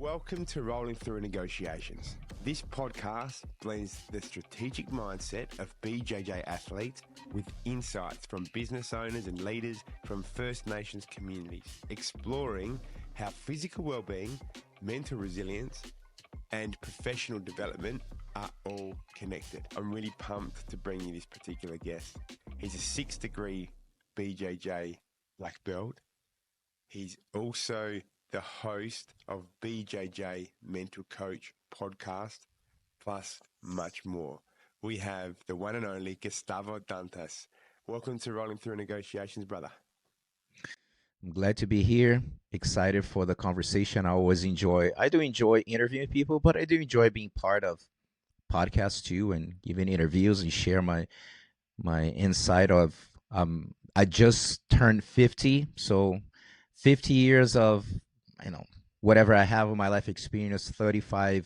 Welcome to Rolling Through Negotiations. This podcast blends the strategic mindset of BJJ athletes with insights from business owners and leaders from First Nations communities, exploring how physical well-being, mental resilience, and professional development are all connected. I'm really pumped to bring you this particular guest. He's a 6-degree BJJ black belt. He's also the host of BJJ Mental Coach podcast, plus much more. We have the one and only Gustavo Dantas. Welcome to Rolling Through Negotiations, brother. I'm glad to be here. Excited for the conversation. I do enjoy interviewing people, but I do enjoy being part of podcasts too and giving interviews and share my insight of I just turned 50, so 50 years of whatever I have in my life experience, 35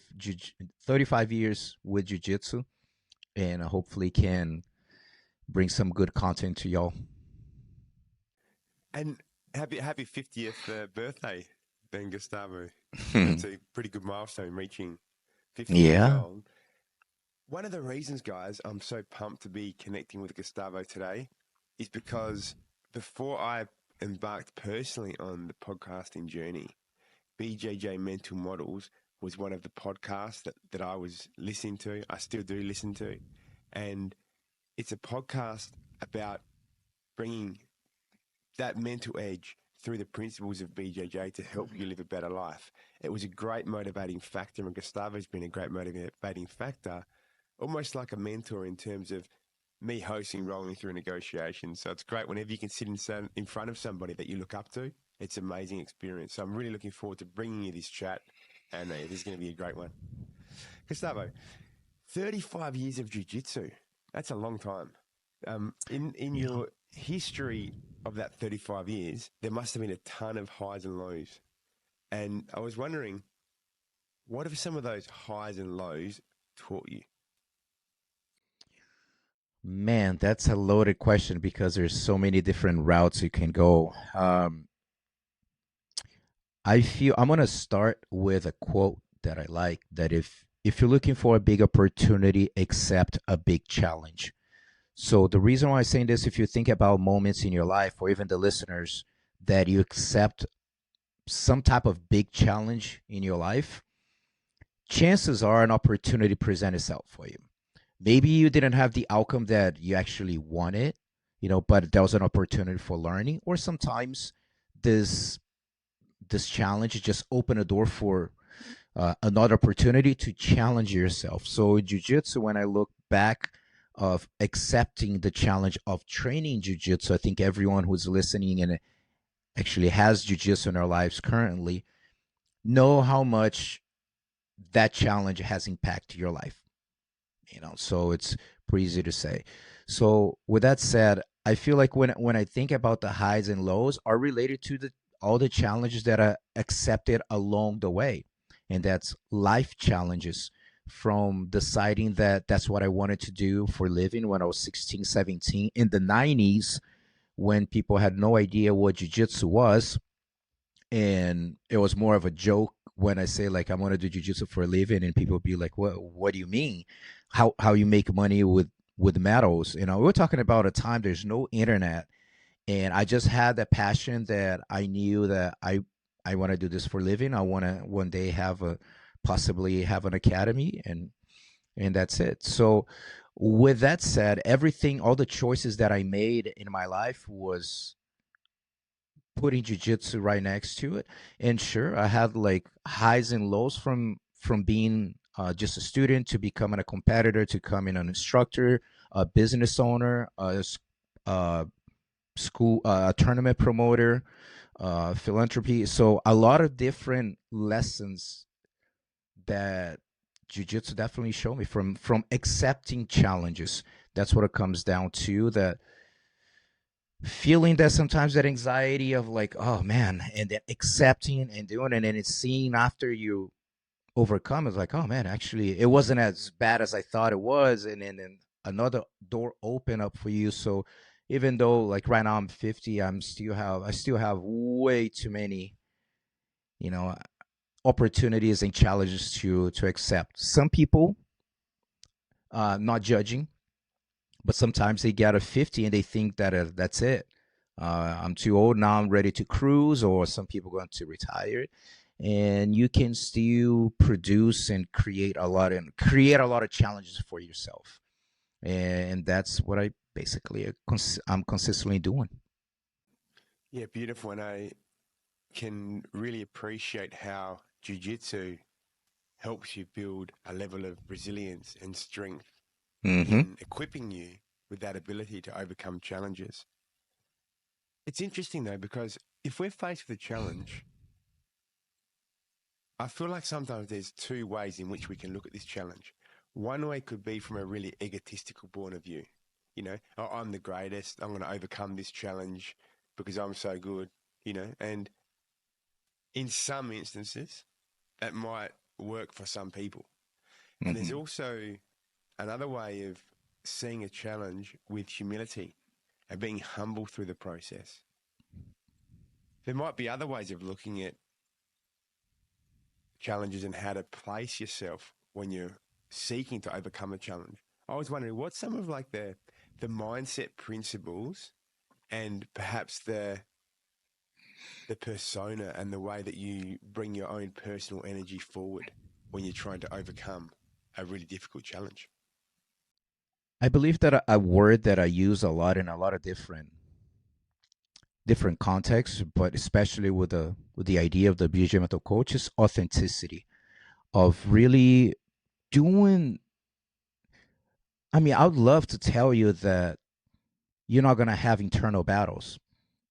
years with Jiu-Jitsu, and hopefully can bring some good content to y'all. And happy 50th birthday, Ben Gustavo. It's a pretty good milestone, reaching 50 years old. One of the reasons, guys, I'm so pumped to be connecting with Gustavo today is because before I embarked personally on the podcasting journey, BJJ Mental Models was one of the podcasts that I was listening to. I still do listen to. And it's a podcast about bringing that mental edge through the principles of BJJ to help you live a better life. It was a great motivating factor, and Gustavo's been a great motivating factor, almost like a mentor in terms of me hosting Rolling Through Negotiations. So it's great whenever you can sit in front of somebody that you look up to. It's an amazing experience. So I'm really looking forward to bringing you this chat, and this is going to be a great one. Gustavo, 35 years of jiu-jitsu. That's a long time. In your history of that 35 years, there must have been a ton of highs and lows. And I was wondering, what have some of those highs and lows taught you? Man, that's a loaded question because there's so many different routes you can go. I feel I'm gonna start with a quote that I like, that if you're looking for a big opportunity, accept a big challenge. So the reason why I'm saying this, if you think about moments in your life, or even the listeners, that you accept some type of big challenge in your life, chances are an opportunity present itself for you. Maybe you didn't have the outcome that you actually wanted, but there was an opportunity for learning. Or sometimes this challenge just open a door for another opportunity to challenge yourself. So jiu-jitsu, when I look back of accepting the challenge of training jiu-jitsu, I think everyone who's listening and actually has jiu-jitsu in their lives currently know how much that challenge has impacted your life. So it's pretty easy to say. So with that said, I feel like when I think about the highs and lows are related to all the challenges that I accepted along the way. And that's life challenges, from deciding that that's what I wanted to do for a living when I was 16, 17 in the 90s, when people had no idea what jiu-jitsu was. And it was more of a joke when I say, like, I want to do jiu-jitsu for a living, and people be like, what do you mean? How you make money with medals? We're talking about a time there's no internet. And I just had that passion that I knew that I want to do this for a living. I want to one day possibly have an academy, and that's it. So with that said, all the choices that I made in my life was putting jiu-jitsu right next to it. And sure, I had like highs and lows from being just a student to becoming a competitor, to becoming an instructor, a business owner, a school, tournament promoter, philanthropy. So a lot of different lessons that jiu-jitsu definitely showed me, from accepting challenges. That's what it comes down to, that feeling that sometimes that anxiety of like, oh man, and then accepting and doing it, and then it's seeing after you overcome, it's like, oh man, actually it wasn't as bad as I thought it was, and then another door open up for you. So even though like right now I'm 50, I still have way too many opportunities and challenges to accept. Some people, not judging, but sometimes they get a 50 and they think that that's it. I'm too old now. I'm ready to cruise, or some people going to retire, and you can still produce and create a lot of challenges for yourself, and that's what I basically I'm consistently doing. Yeah, beautiful, and I can really appreciate how Jiu-Jitsu helps you build a level of resilience and strength in equipping you with that ability to overcome challenges. It's interesting though, because if we're faced with a challenge, I feel like sometimes there's two ways in which we can look at this challenge. One way could be from a really egotistical point of view. You know, oh, I'm the greatest. I'm going to overcome this challenge because I'm so good, you know, and in some instances, that might work for some people. And there's also another way of seeing a challenge with humility and being humble through the process. There might be other ways of looking at challenges and how to place yourself when you're seeking to overcome a challenge. I was wondering, what's some of like the mindset principles and perhaps the persona and the way that you bring your own personal energy forward when you're trying to overcome a really difficult challenge? I believe that a word that I use a lot in a lot of different contexts, but especially with the idea of the BJJ Mental Coach, is authenticity, of really doing. I mean, I would love to tell you that you're not going to have internal battles.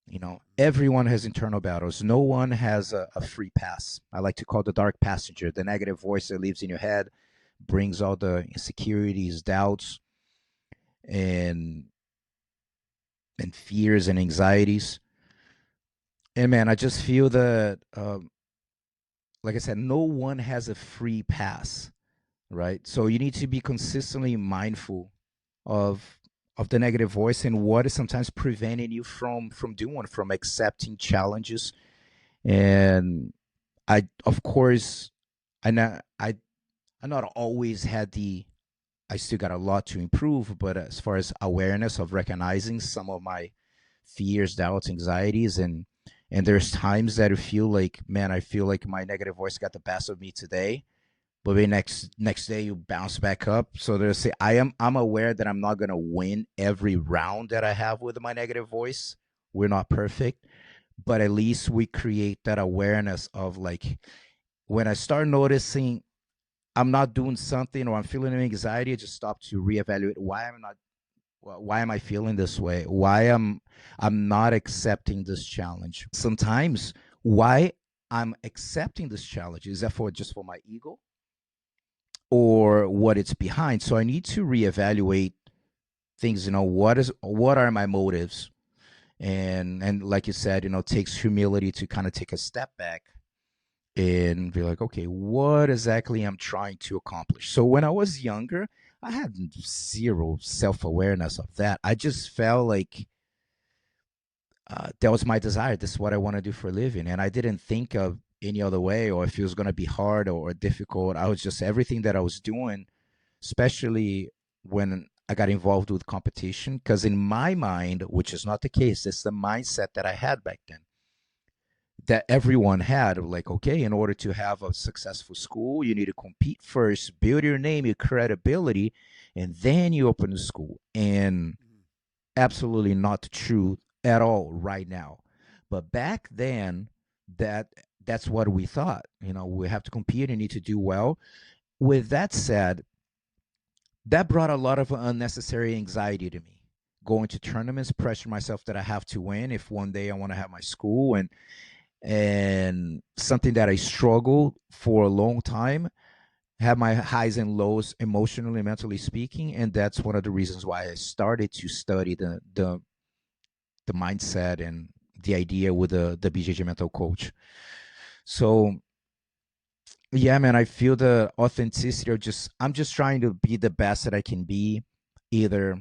You know, everyone has internal battles. No one has a free pass. I like to call the dark passenger, the negative voice that lives in your head, brings all the insecurities, doubts, and fears and anxieties. And man, I just feel that, like I said, no one has a free pass, right? So you need to be consistently mindful of the negative voice and what is sometimes preventing you from accepting challenges. And I, of course, I not always had the. I still got a lot to improve, but as far as awareness of recognizing some of my fears, doubts, anxieties, and there's times that I feel like, man, I feel like my negative voice got the best of me today, but the next day you bounce back up. So there's say I'm aware that I'm not gonna win every round that I have with my negative voice. We're not perfect, but at least we create that awareness of like, when I start noticing I'm not doing something or I'm feeling anxiety, I just stop to reevaluate why am I feeling this way? Why I'm not accepting this challenge? Sometimes why I'm accepting this challenge, is that for just for my ego or what it's behind? So I need to reevaluate things, what are my motives? And like you said, it takes humility to kind of take a step back and be like, okay, what exactly I'm trying to accomplish. So when I was younger, I had zero self-awareness of that. I just felt like that was my desire. This is what I want to do for a living. And I didn't think of any other way, or if it was going to be hard or difficult. I was just, everything that I was doing, especially when I got involved with competition, because in my mind, which is not the case, it's the mindset that I had back then, that everyone had, like, okay, in order to have a successful school, you need to compete first, build your name, your credibility, and then you open the school. And absolutely not true at all right now. But back then, that's what we thought. We have to compete and need to do well. With that said, that brought a lot of unnecessary anxiety to me. Going to tournaments, pressure myself that I have to win if one day I want to have my school, and something that I struggled for a long time, have my highs and lows emotionally, mentally speaking, and that's one of the reasons why I started to study the mindset and the idea with the BJJ Mental Coach. So yeah, man, I feel the authenticity of I'm just trying to be the best that I can be, either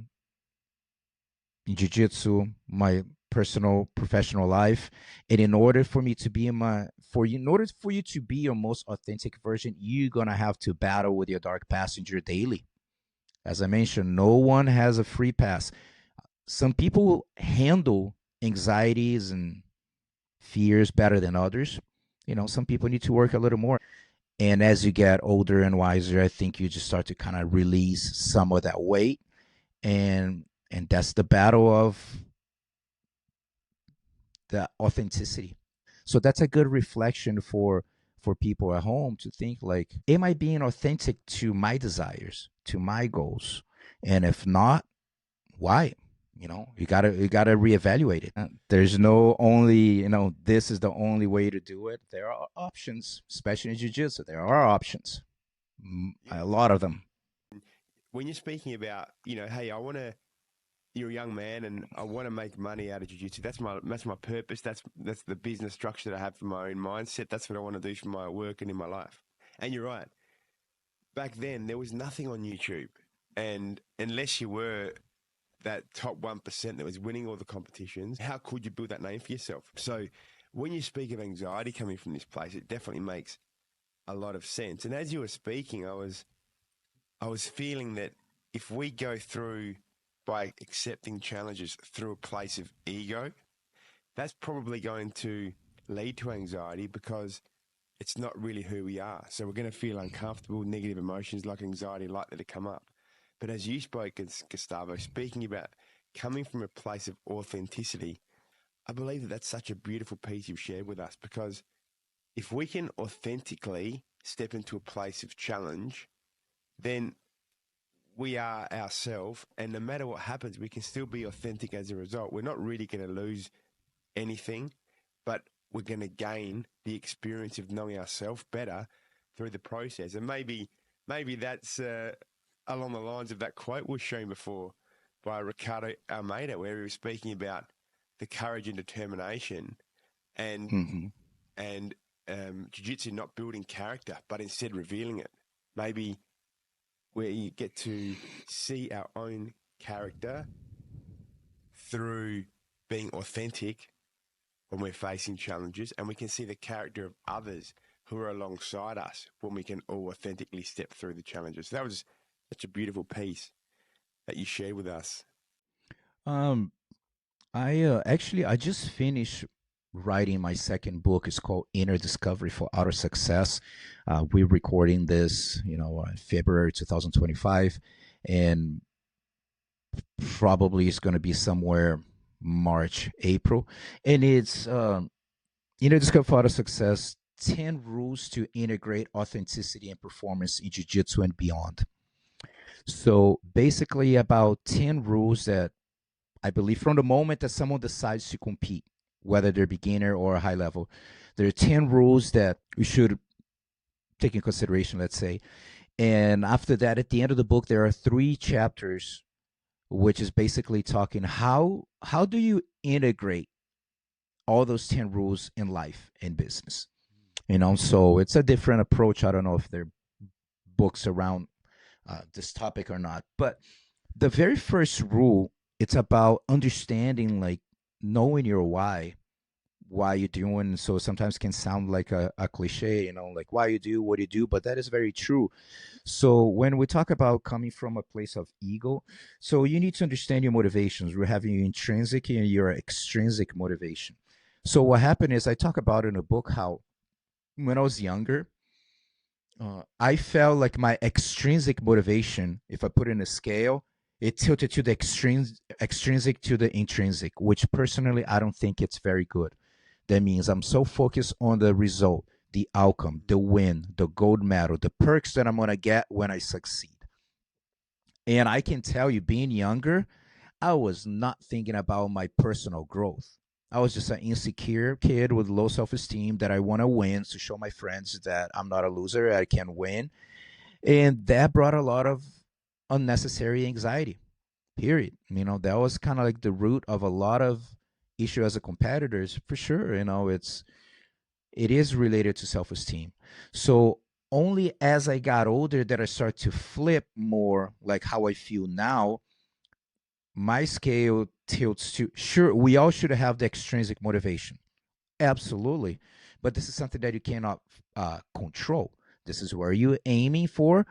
in jiu-jitsu, my personal professional life. And in order for me to be in order for you to be your most authentic version, you're gonna have to battle with your dark passenger daily. As I mentioned, no one has a free pass. Some people handle anxieties and fears better than others. Some people need to work a little more. And as you get older and wiser, I think you just start to kind of release some of that weight. And that's the battle of the authenticity. So that's a good reflection for people at home to think like, am I being authentic to my desires, to my goals? And if not, why? You gotta reevaluate it. There's no only, this is the only way to do it. There are options, especially in jiu-jitsu. There are options, a lot of them. When you're speaking about, hey, you're a young man and I want to make money out of jiu-jitsu. That's my purpose. That's the business structure that I have for my own mindset. That's what I want to do for my work and in my life. And you're right. Back then, there was nothing on YouTube. And unless you were that top 1% that was winning all the competitions, how could you build that name for yourself? So when you speak of anxiety coming from this place, it definitely makes a lot of sense. And as you were speaking, I was feeling that if we go through by accepting challenges through a place of ego, that's probably going to lead to anxiety because it's not really who we are. So we're going to feel uncomfortable, negative emotions like anxiety likely to come up. But as you spoke, Gustavo, speaking about coming from a place of authenticity, I believe that that's such a beautiful piece you've shared with us, because if we can authentically step into a place of challenge, then we are ourselves, and no matter what happens, we can still be authentic as a result. We're not really going to lose anything, but we're going to gain the experience of knowing ourselves better through the process. And maybe that's along the lines of that quote was shown before by Ricardo Almeida, where he was speaking about the courage and determination and jiu-jitsu not building character, but instead revealing it. Maybe where you get to see our own character through being authentic when we're facing challenges, and we can see the character of others who are alongside us when we can all authentically step through the challenges. That was such a beautiful piece that you shared with us. I just finished writing my second book. It's called Inner Discovery for Outer Success. We're recording this, February 2025, and probably it's going to be somewhere March, April. And it's Inner Discovery for Outer Success: 10 Rules to Integrate Authenticity and Performance in Jiu-Jitsu and Beyond. So basically about 10 rules that I believe from the moment that someone decides to compete, whether they're beginner or a high level, there are 10 rules that we should take in consideration, let's say. And after that, at the end of the book, there are 3 chapters, which is basically talking how do you integrate all those 10 rules in life and business. So it's a different approach. I don't know if there are books around this topic or not. But the very first rule, it's about understanding, like knowing your why you're doing. So sometimes can sound like a cliche, like why you do what you do, but that is very true. So when we talk about coming from a place of ego, so you need to understand your motivations. We're having your intrinsic and your extrinsic motivation. So what happened is, I talk about in a book how when I was younger, I felt like my extrinsic motivation, if I put in a scale, it tilted to the extrinsic to the intrinsic, which personally I don't think it's very good. That means I'm so focused on the result, the outcome, the win, the gold medal, the perks that I'm going to get when I succeed. And I can tell you, being younger, I was not thinking about my personal growth. I was just an insecure kid with low self-esteem that I want to win to show my friends that I'm not a loser, I can win. And that brought a lot of unnecessary anxiety, period. That was kind of like the root of a lot of issue as a competitors, for sure. It is related to self-esteem. So only as I got older that I start to flip more like how I feel now. My scale tilts to, sure, we all should have the extrinsic motivation. Absolutely. But this is something that you cannot control. This is where you're aiming for,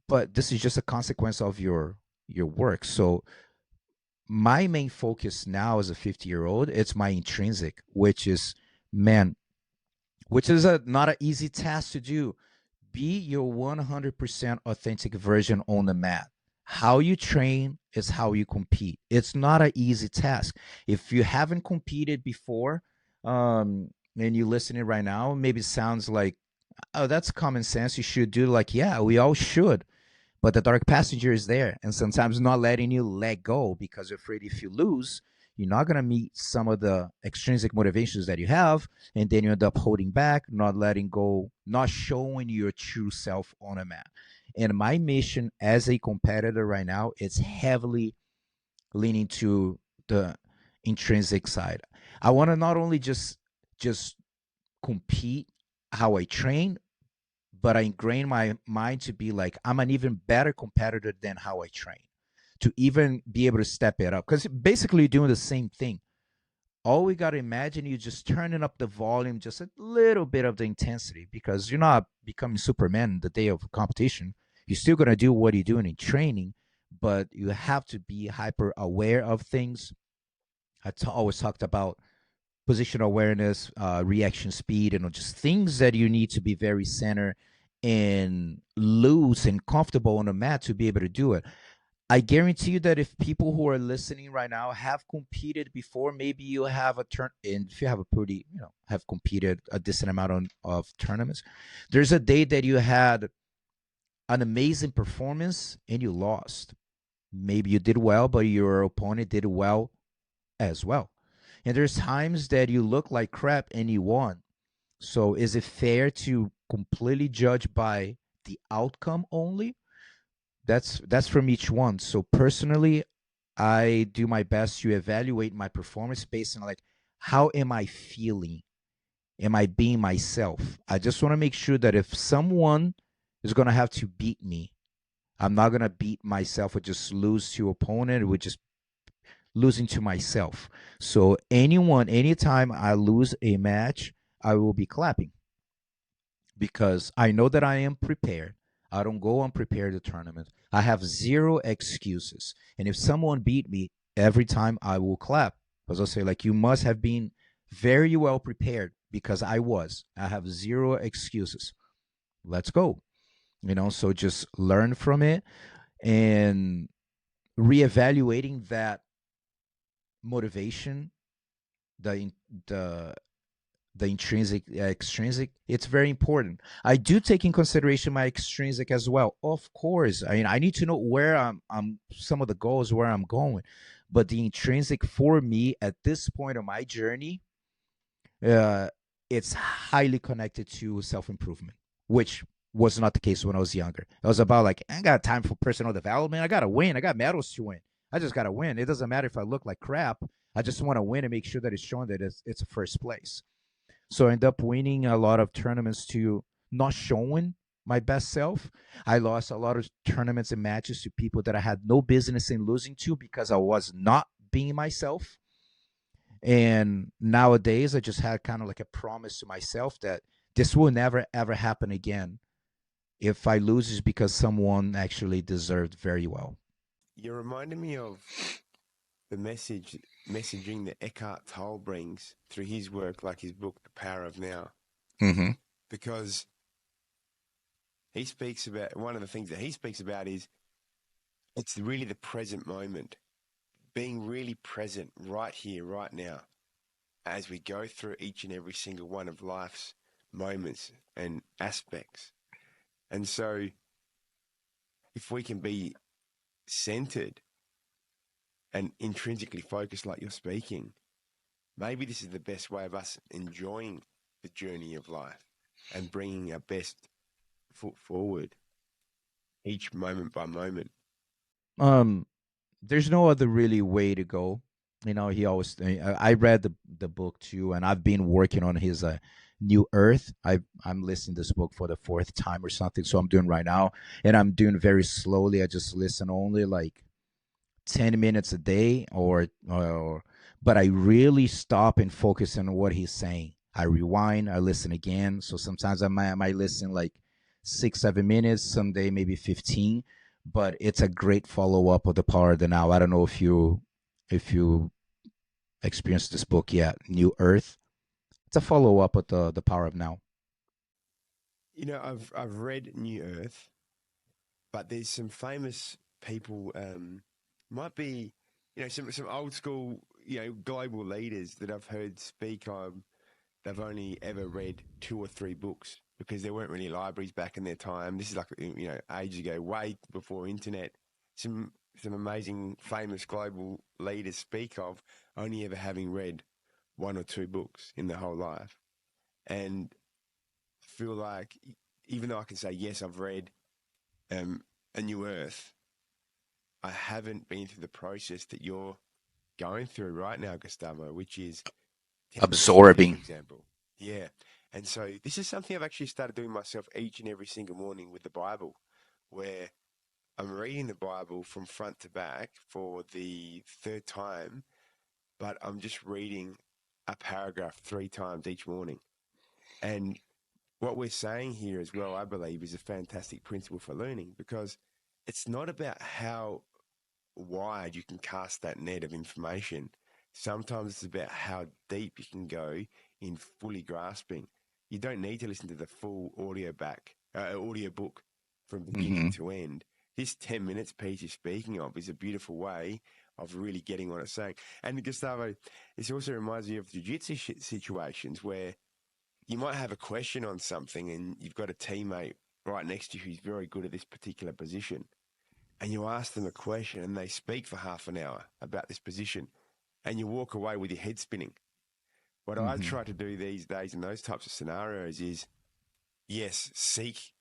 but this is just a consequence of your work. So my main focus now as a 50-year-old, it's my intrinsic, which is, man, which is not an easy task to do. Be your 100% authentic version on the mat. How you train is how you compete. It's not an easy task. If you haven't competed before, and you're listening right now, maybe it sounds like, oh, that's common sense. You should do, like, yeah, we all should. But the dark passenger is there, and sometimes not letting you let go because you're afraid if you lose, you're not going to meet some of the extrinsic motivations that you have, and then you end up holding back, not letting go, not showing your true self on a mat. And my mission as a competitor right now is heavily leaning to the intrinsic side. I want to not only just compete how I train, but I ingrain my mind to be like, I'm an even better competitor than how I train, to even be able to step it up. Because basically you're doing the same thing. All we got to imagine, you just turning up the volume, just a little bit of the intensity, because you're not becoming Superman the day of competition. You're still going to do what you're doing in training, but you have to be hyper aware of things. Always talked about position awareness, reaction speed, and just things that you need to be very centered and loose and comfortable on the mat to be able to do it. I guarantee you that if people who are listening right now have competed before, maybe you have a turn, and if you have a pretty, have competed a decent amount of tournaments, there's a day that you had an amazing performance and you lost. Maybe you did well, but your opponent did well as well. And there's times that you look like crap and you won. So is it fair to completely judge by the outcome only? That's from each one. So personally, I do my best to evaluate my performance based on, like, how am I feeling? Am I being myself? I just want to make sure that if someone is going to have to beat me, I'm not going to beat myself or just lose to opponent or just losing to myself. So anytime I lose a match, I will be clapping because I know that I am prepared. I don't go unprepared to tournament. I have zero excuses. And if someone beat me, every time I will clap. Because I'll say, like, you must have been very well prepared, because I was. I have zero excuses. Let's go. So just learn from it and reevaluating that motivation, the intrinsic, extrinsic, it's very important. I do take in consideration my extrinsic as well, of course. I mean, I need to know where I'm some of the goals, where I'm going, but the intrinsic for me at this point of my journey, it's highly connected to self-improvement, which was not the case when I was younger. It was about, like, I ain't got time for personal development. I gotta win. I got medals to win. I just gotta win. It doesn't matter if I look like crap. I just want to win and make sure that it's shown that it's a first place. So I end up winning a lot of tournaments to not showing my best self. I lost a lot of tournaments and matches to people that I had no business in losing to because I was not being myself. And nowadays, I just had kind of like a promise to myself that this will never, ever happen again. If I lose, it's because someone actually deserved very well. You're reminding me of the messaging that Eckhart Tolle brings through his work, like his book, The Power of Now. Mm-hmm. Because he speaks about, one of the things that he speaks about is it's really the present moment, being really present right here, right now, as we go through each and every single one of life's moments and aspects. And so if we can be centered and intrinsically focused like you're speaking, maybe this is the best way of us enjoying the journey of life and bringing our best foot forward each moment by moment. There's no other really way to go. He always, I read the book too, and I've been working on his New Earth. I'm listening to this book for the fourth time or something, so I'm doing right now, and I'm doing very slowly. I just listen only like 10 minutes a day, but I really stop and focus on what he's saying. I rewind, I listen again. So sometimes I might listen like 6 7 minutes, someday maybe 15. But it's a great follow up of The Power of the Now. I don't know if you experienced this book yet, New Earth. It's a follow up of the Power of Now. You know, I've read New Earth, but there's some famous people, might be, you know, some old school, you know, global leaders that I've heard speak on. They've only ever read 2 or 3 books because there weren't really libraries back in their time. This is like, you know, ages ago, way before internet. Some amazing, famous global leaders speak of only ever having read 1 or 2 books in their whole life. And I feel like, even though I can say, yes, I've read A New Earth, I haven't been through the process that you're going through right now, Gustavo, which is 10 minutes a day, for Absorbing. example. Yeah. And so this is something I've actually started doing myself each and every single morning with the Bible, where I'm reading the Bible from front to back for the 3rd time, but I'm just reading a paragraph 3 times each morning. And what we're saying here as well, I believe, is a fantastic principle for learning, because it's not about how wide you can cast that net of information. Sometimes it's about how deep you can go in fully grasping. You don't need to listen to the full audio book from beginning Hmm. to end. This 10 minutes piece you're speaking of is a beautiful way of really getting what it's saying. And Gustavo, this also reminds me of jiu-jitsu situations where you might have a question on something and you've got a teammate right next to you who's very good at this particular position, and you ask them a question and they speak for half an hour about this position, and you walk away with your head spinning. What I Hmm. try to do these days in those types of scenarios is, yes, seek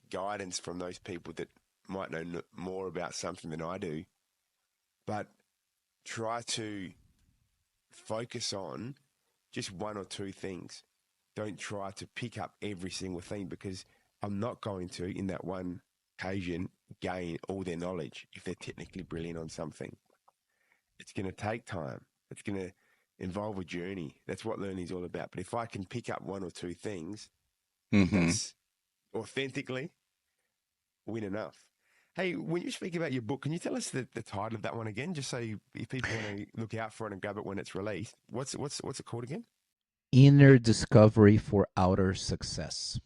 guidance from those people that might know more about something than I do, but try to focus on just 1 or 2 things. Don't try to pick up every single thing, because I'm not going to, in that one occasion, gain all their knowledge if they're technically brilliant on something. It's going to take time. It's going to involve a journey. That's what learning is all about. But if I can pick up 1 or 2 things, Hmm. that's authentically win enough. Hey, when you speak about your book, can you tell us the title of that one again, just so if people want to look out for it and grab it when it's released? What's it called again? Inner discovery for outer success.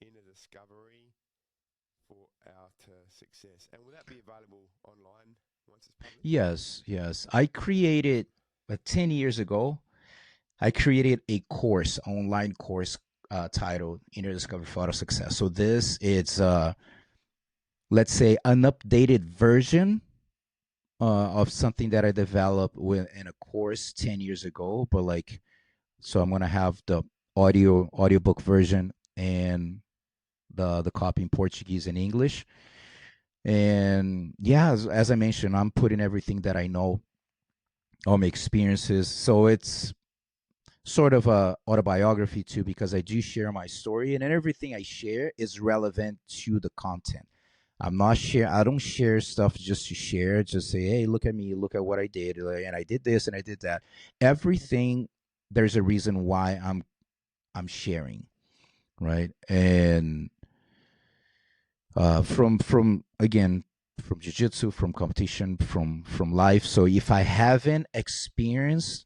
Inner Discovery for Outer Success. And will that be available online once it's published? Yes, yes. I created 10 years ago. I created a course, online course, titled Inner Discovery for Outer Success. So this it's let's say an updated version of something that I developed in a course 10 years ago. But like, so I'm gonna have the audiobook version and the copy in Portuguese and English. And yeah, as I mentioned, I'm putting everything that I know, all my experiences. So it's sort of a autobiography too, because I do share my story, and then everything I share is relevant to the content. I don't share stuff just to share, just say, hey, look at me, look at what I did, and I did this and I did that. Everything, there's a reason why I'm sharing, right? And from again, from jiu-jitsu, from competition, from life. So if I haven't experienced,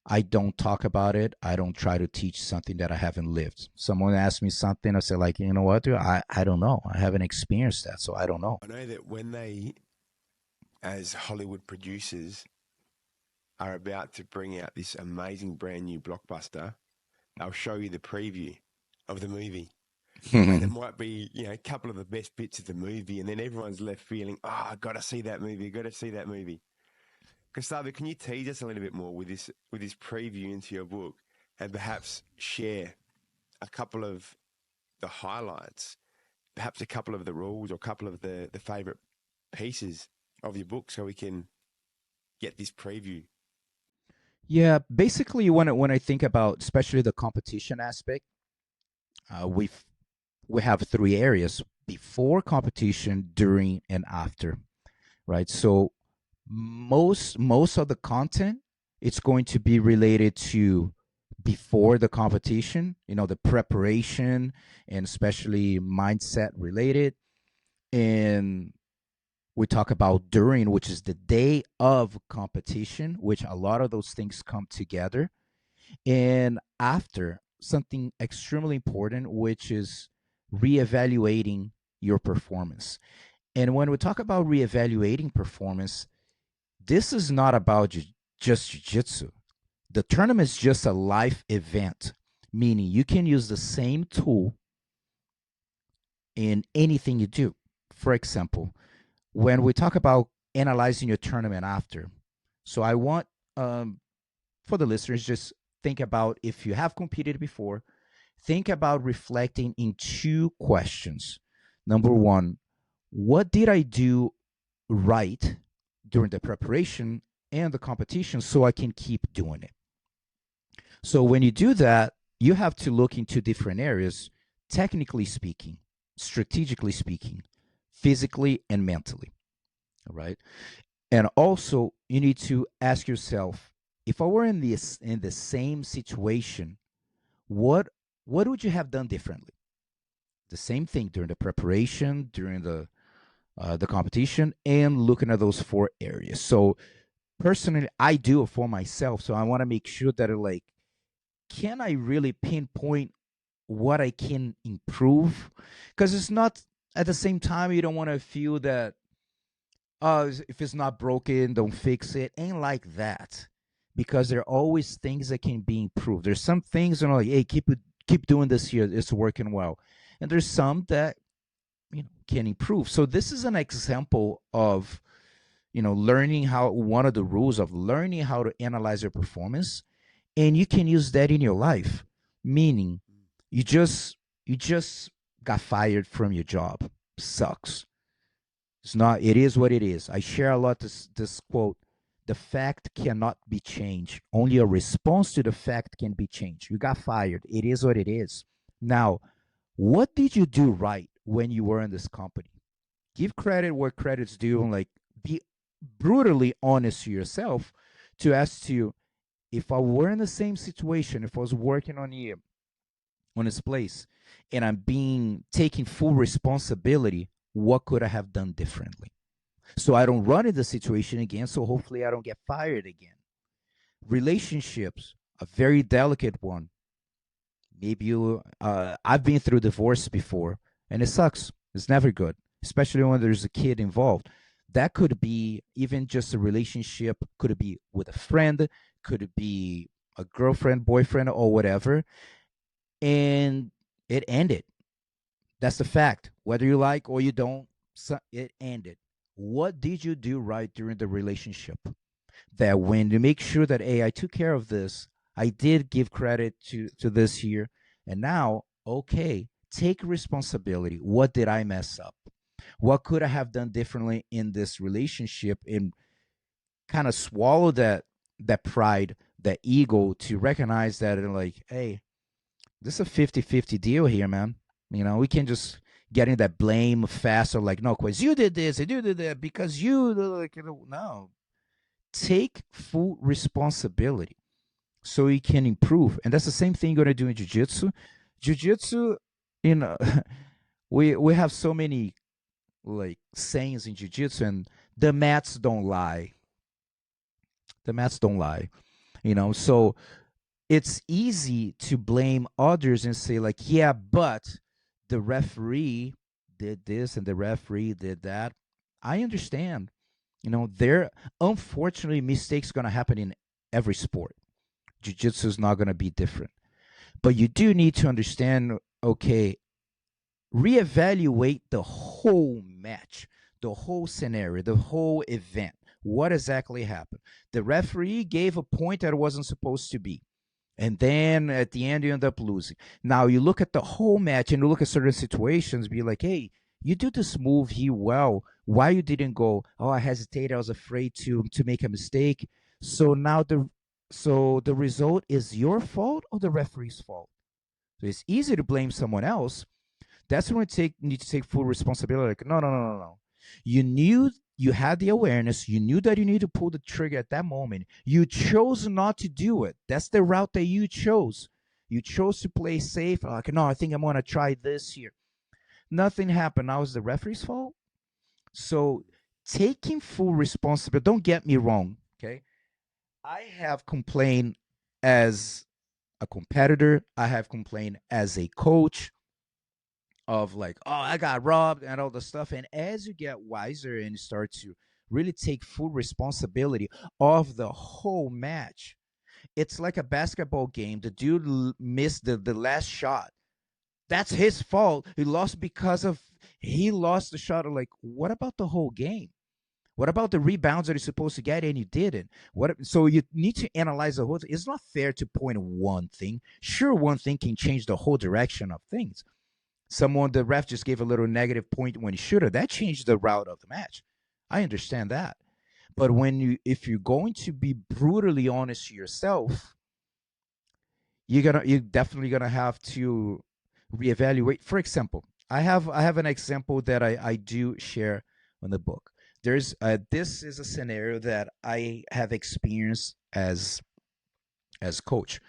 I don't talk about it. I don't try to teach something that I haven't lived. Someone asks me something, I say like, you know what, dude, I don't know. I haven't experienced that, so I don't know. I know that when they, as Hollywood producers, are about to bring out this amazing brand new blockbuster, they'll show you the preview of the movie. And it might be, you know, a couple of the best bits of the movie, and then everyone's left feeling, oh, I got to see that movie, got to see that movie. Gustavo, can you tease us a little bit more with this preview into your book, and perhaps share a couple of the highlights, perhaps a couple of the rules or a couple of the favorite pieces of your book, so we can get this preview? Yeah, basically, when I think about especially the competition aspect, we have 3 areas: before competition, during, and after. Right. So most of the content, it's going to be related to before the competition, the preparation, and especially mindset related. And we talk about during, which is the day of competition, which a lot of those things come together. And after, something extremely important, which is reevaluating your performance. And when we talk about reevaluating performance, this is not about just jiu-jitsu. The tournament is just a live event, meaning you can use the same tool in anything you do. For example, when we talk about analyzing your tournament after, so I want for the listeners, just think about, if you have competed before, think about reflecting in two questions. Number one, what did I do right during the preparation and the competition so I can keep doing it? So when you do that, you have to look into different areas, technically speaking, strategically speaking, physically and mentally. All right. And also you need to ask yourself, if I were in the same situation, what would you have done differently? The same thing during the preparation, during the competition, and looking at those four areas. So personally, I do it for myself. So I want to make sure that can I really pinpoint what I can improve? Because it's not, at the same time, you don't want to feel that, if it's not broken, don't fix it. Ain't like that. Because there are always things that can be improved. There's some things, like, hey, keep doing this here. It's working well. And there's some that can improve. So this is an example of learning how, one of the rules of learning how to analyze your performance, and you can use that in your life. Meaning, you just got fired from your job. Sucks. It's not. It is what it is. I share a lot this quote: "The fact cannot be changed. Only a response to the fact can be changed." You got fired. It is what it is. Now, what did you do right when you were in this company? Give credit where credit's due, and be brutally honest to yourself to ask you, if I were in the same situation, if I was working on this place, and I'm taking full responsibility, what could I have done differently? So I don't run into the situation again. So hopefully I don't get fired again. Relationships, a very delicate one. Maybe I've been through divorce before, and it sucks. It's never good, especially when there's a kid involved. That could be even just a relationship, could it be with a friend, could it be a girlfriend, boyfriend, or whatever. And it ended. That's the fact. Whether you like or you don't, it ended. What did you do right during the relationship? That when you make sure that, hey, I took care of this, I did give credit to this here, and now, okay, take responsibility. What did I mess up? What could I have done differently in this relationship? And kind of swallow that pride, that ego, to recognize that, and hey, this is a 50-50 deal here, man. We can't just get in that blame fast, or no, because you did this and you did that, because no. Take full responsibility so you can improve. And that's the same thing you're going to do in jiu-jitsu. Jiu-jitsu, we have so many sayings in jiu-jitsu, and the mats don't lie. The mats don't lie. So it's easy to blame others and say yeah, but the referee did this and the referee did that. I understand. There, unfortunately, mistakes going to happen in every sport. Jiu-jitsu is not going to be different. But you do need to understand, okay, reevaluate the whole match, the whole scenario, the whole event. What exactly happened? The referee gave a point that wasn't supposed to be. And then at the end, you end up losing. Now, you look at the whole match and you look at certain situations, be like, hey, you do this move here well. Why you didn't go? Oh, I hesitated. I was afraid to make a mistake. So now the result is your fault or the referee's fault. So it's easy to blame someone else. That's when you need to take full responsibility. No. You You had the awareness. You knew that you need to pull the trigger at that moment. You chose not to do it. That's the route that you chose. You chose to play safe. Like, no, I think I'm going to try this here. Nothing happened. Now it's the referee's fault. So taking full responsibility, don't get me wrong, okay? I have complained as a competitor. I have complained as a coach of like, oh, I got robbed and all the stuff. And as you get wiser and start to really take full responsibility of the whole match, it's like a basketball game. The dude missed the last shot. That's his fault. He lost because of he lost the shot. Like, what about the whole game? What about the rebounds that you're supposed to get and you didn't? What? So you need to analyze the whole thing. It's not fair to point one thing. Sure, one thing can change the whole direction of things. The ref just gave a little negative point when he should have. That changed the route of the match. I understand that. But if you're going to be brutally honest to yourself, you're definitely gonna have to reevaluate. For example, I have an example that I do share on the book. This is a scenario that I have experienced as coach.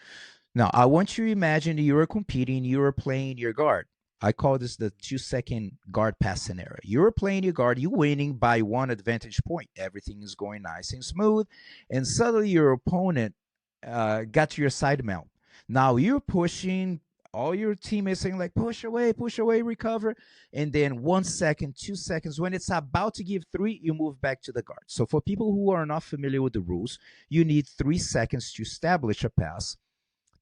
Now I want you to imagine you are competing, you are playing your guard. I call this the 2-second guard pass scenario. You're playing your guard, you're winning by 1 advantage point. Everything is going nice and smooth, and suddenly your opponent got to your side mount. Now you're pushing, all your teammates saying like push away, recover, and then 1 second, 2 seconds, when it's about to give 3, you move back to the guard. So for people who are not familiar with the rules, you need 3 seconds to establish a pass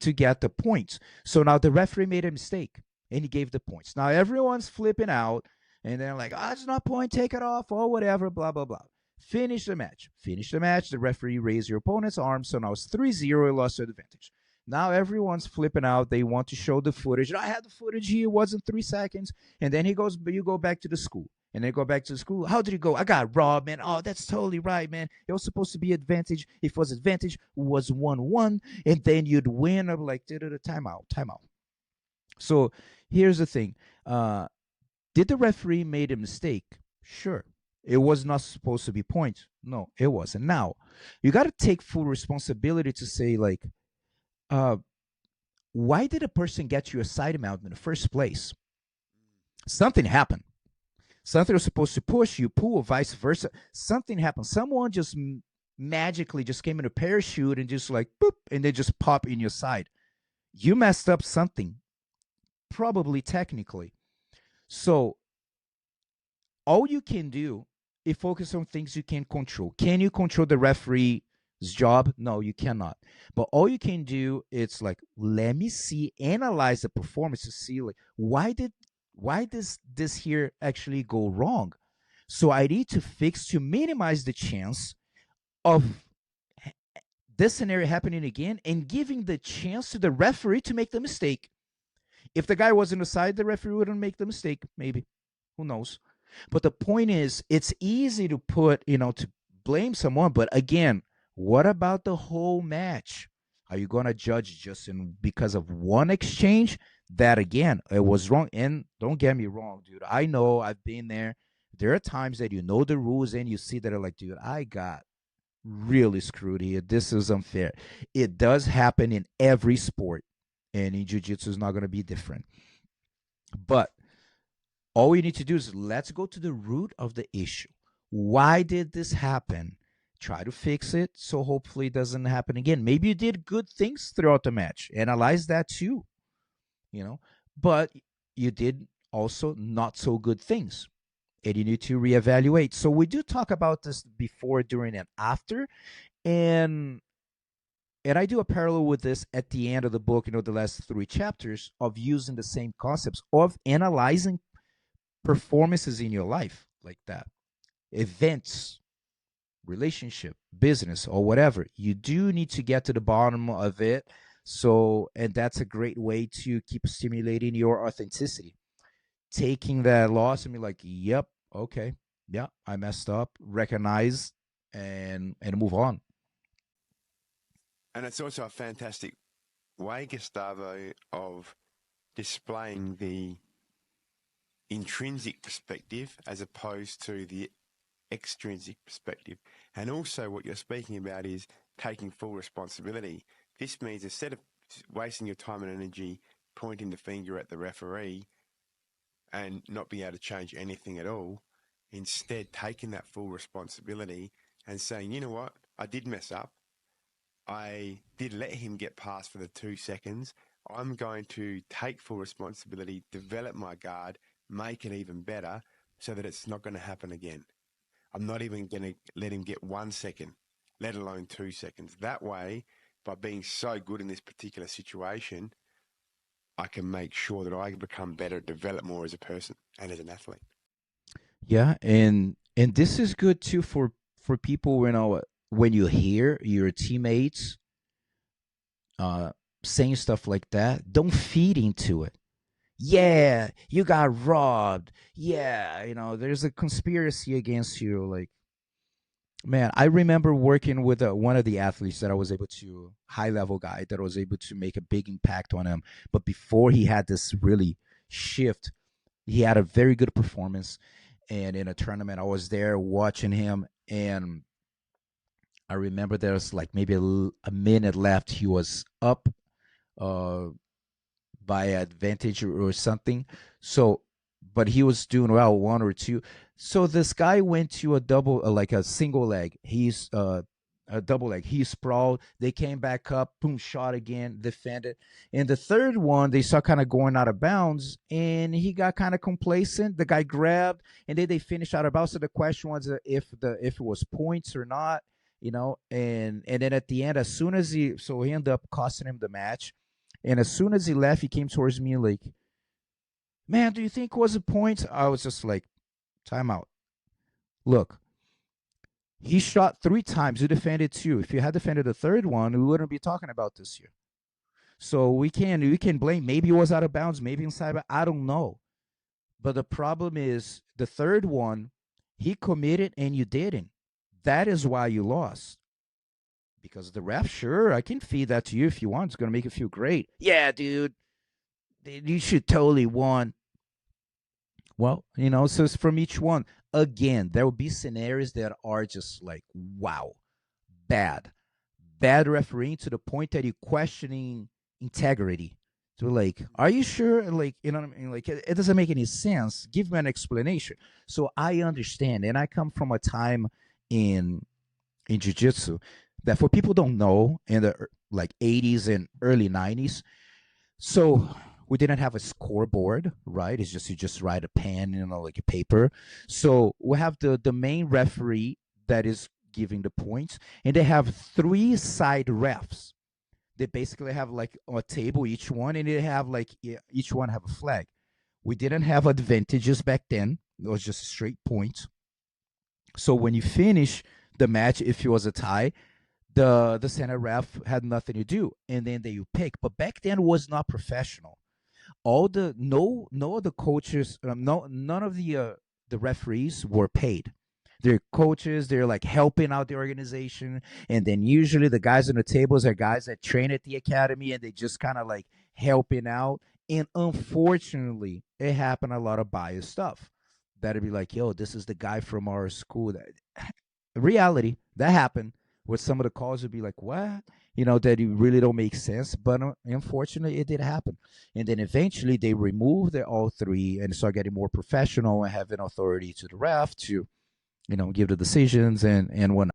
to get the points. So now the referee made a mistake and he gave the points. Now everyone's flipping out and they're like, oh, it's not point, take it off or whatever, blah, blah, blah. Finish the match. The referee raised your opponent's arm. So now it's 3-0, you lost your advantage. Now everyone's flipping out. They want to show the footage. I had the footage here. It wasn't 3 seconds. And then you go back to the school. And they go back to the school. How did it go? I got robbed, man. Oh, that's totally right, man. It was supposed to be advantage. If it was advantage, it was 1-1. And then you'd win. I'm like, timeout. So here's the thing. Did the referee made a mistake? Sure. It was not supposed to be points. No, it wasn't. Now, you got to take full responsibility to say, like, why did a person get you a side mount in the first place? Something happened. Something was supposed to push you, pull, or vice versa. Something happened. Someone just magically just came in a parachute and just like boop, and they just pop in your side. You messed up something, probably technically. So all you can do is focus on things you can control. Can you control the referee's job? No, you cannot. But all you can do is like, let me analyze the performance to see like why does this here actually go wrong? So I need to fix to minimize the chance of this scenario happening again and giving the chance to the referee to make the mistake. If the guy wasn't aside, the referee wouldn't make the mistake, maybe. Who knows? But the point is, it's easy to to blame someone. But again, what about the whole match? Are you going to judge just because of one exchange? That again, it was wrong. And don't get me wrong, dude. I know I've been there. There are times that you know the rules and you see that are like, dude, I got really screwed here. This is unfair. It does happen in every sport. And in jiu-jitsu is not going to be different. But all we need to do is let's go to the root of the issue. Why did this happen? Try to fix it so hopefully it doesn't happen again. Maybe you did good things throughout the match. Analyze that too. But you did also not so good things. And you need to reevaluate. So we do talk about this before, during, and after. And I do a parallel with this at the end of the book, the last 3 chapters of using the same concepts of analyzing performances in your life like that. Events, relationship, business, or whatever. You do need to get to the bottom of it. And that's a great way to keep stimulating your authenticity. Taking that loss and be like, yep, okay, yeah, I messed up, recognize, and move on. And it's also a fantastic way, Gustavo, of displaying the intrinsic perspective as opposed to the extrinsic perspective. And also what you're speaking about is taking full responsibility. This means instead of wasting your time and energy pointing the finger at the referee and not being able to change anything at all, instead taking that full responsibility and saying, you know what, I did mess up. I did let him get past for the 2 seconds. I'm going to take full responsibility, develop my guard, make it even better so that it's not going to happen again. I'm not even going to let him get 1 second, let alone 2 seconds. That way, by being so good in this particular situation, I can make sure that I become better, develop more as a person and as an athlete. Yeah, and this is good too for people, you know, when you hear your teammates uh saying stuff like that, don't feed into it. Yeah, you got robbed. Yeah, you know, there's a conspiracy against you. Like, man, I remember working with one of the athletes that I was able to, high level guy that I was able to make a big impact on him. But before he had this really shift, he had a very good performance. And in a tournament, I was there watching him. And I remember there was like maybe a minute left. He was up uh, by advantage or something. So, but he was doing well, one or two. So this guy went to a double, like a single leg. He's a double leg. He sprawled. They came back up, boom, shot again, defended. And the third one, they saw kind of going out of bounds, and he got kind of complacent. The guy grabbed, and then they finished out of bounds. So the question was if it was points or not, you know. And then at the end, as soon as he ended up costing him the match. And as soon as he left, he came towards me like, "Man, do you think it was a point?" I was just like, "Time out. Look, he shot 3 times. You defended 2. If you had defended the third one, we wouldn't be talking about this here. So we can blame. Maybe it was out of bounds. Maybe inside. But I don't know. But the problem is the third one, he committed and you didn't. That is why you lost. Because the ref, sure, I can feed that to you if you want. It's gonna make you feel great. Yeah, dude, you should totally won. Well, you know, so it's from each one. Again, there will be scenarios that are just like, wow, bad. Bad refereeing to the point that you're questioning integrity. So like, are you sure? Like, you know what I mean? Like, it doesn't make any sense. Give me an explanation. So I understand. And I come from a time in jiu-jitsu that for people don't know in the like 80s and early 90s. So we didn't have a scoreboard, right? It's just you just write a pen, you know, like a paper. So we have the main referee that is giving the points, and they have 3 side refs. They basically have like a table each one, and they have like each one have a flag. We didn't have advantages back then. It was just straight points. So when you finish the match, if it was a tie, the center ref had nothing to do, and then they you pick. But back then was not professional. All the no of the coaches, no none of the referees were paid. They're coaches. They're like helping out the organization, and then usually the guys on the tables are guys that train at the academy, and they just kind of like helping out. And unfortunately, it happened a lot of biased stuff. That'd be like, yo, this is the guy from our school. That reality that happened where some of the calls would be like, what? You know, that it really don't make sense. But unfortunately, it did happen. And then eventually they removed the all 3 and start getting more professional and having authority to the ref to, you know, give the decisions and whatnot.